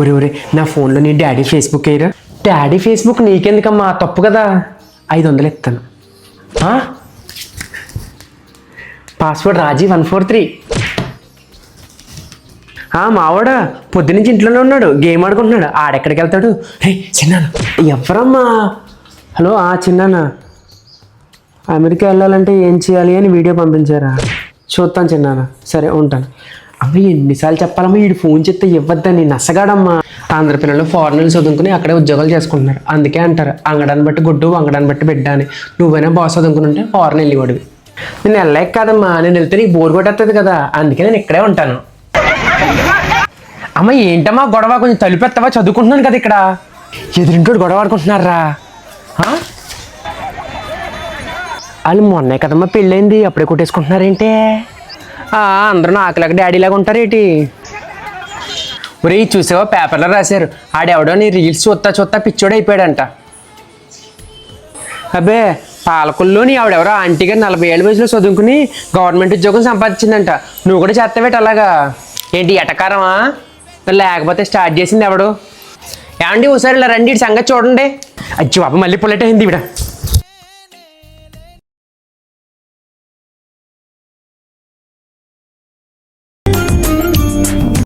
ఒరే ఒరే నా ఫోన్లో నీ డాడీ ఫేస్బుక్ అయ్యారా? డాడీ ఫేస్బుక్ నీకెందుకమ్మా, తప్పు కదా. 500 ఇస్తాను. పాస్వర్డ్ రాజీ 143. మావాడా పొద్దునుంచి ఇంట్లోనే ఉన్నాడు, గేమ్ ఆడుకుంటున్నాడు. ఆడెక్కడికి వెళ్తాడు? రే చిన్నాన్న. ఎవరమ్మా? హలో చిన్నాన్న, అమెరికా వెళ్ళాలంటే ఏం చేయాలి అని వీడియో పంపించారా? చూస్తాను చిన్నాన్న. సరే ఉంటాను. అమ్మ ఎన్నిసార్లు చెప్పాలమ్మా, వీడు ఫోన్ చెప్తే ఇవ్వద్దని. నచ్చగాడమ్మా. ఆంధ్ర పిల్లలు ఫారెన్లు చదువుకుని అక్కడే ఉద్యోగాలు చేసుకుంటున్నారు. అందుకే అంటారు అంగడాన్ని బట్టి గుడ్డు, అంగడాన్ని బట్టి బిడ్డ అని. నువ్వైనా బాగా చదువుకుని ఫారెన్ వెళ్ళేవాడివి. నేను వెళ్ళలేక కాదమ్మా, నేను వెళ్తే నీకు బోర్ కొట్టేస్తుంది కదా, అందుకే నేను ఇక్కడే ఉంటాను. అమ్మ ఏంటమ్మా గొడవ? కొంచెం తలుపెత్తవా? చదువుకుంటున్నాను కదా ఇక్కడ. ఎదురింటోడు గొడవ ఆడుకుంటున్నారా? వాళ్ళు మొన్నే కదమ్మా పెళ్ళైంది, అప్పుడే కొట్టేసుకుంటున్నారేంటి? అందరూ నాకులాగా డాడీలాగా ఉంటారేంటి? ఒరే చూసావా, పేపర్లో రాశారు ఆడెవడో నీ రీల్స్ చూస్తా పిచ్చోడు అయిపోయాడంట. అబ్బే పాలకుల్లోని ఆవిడెవరో ఆంటీగా 40 ఏళ్ళ వయసులో చదువుకుని గవర్నమెంట్ ఉద్యోగం సంపాదించిందంట. నువ్వు కూడా చేస్తావేట అలాగా? ఏంటి ఎటకారమా? లేకపోతే స్టార్ట్ చేసింది ఎవడు? ఏమండి ఒకసారి ఇలా రండి, సంగతి చూడండి. అచ్చి బాబు మళ్ళీ పొల్లెట్ అయింది ఇవిడ.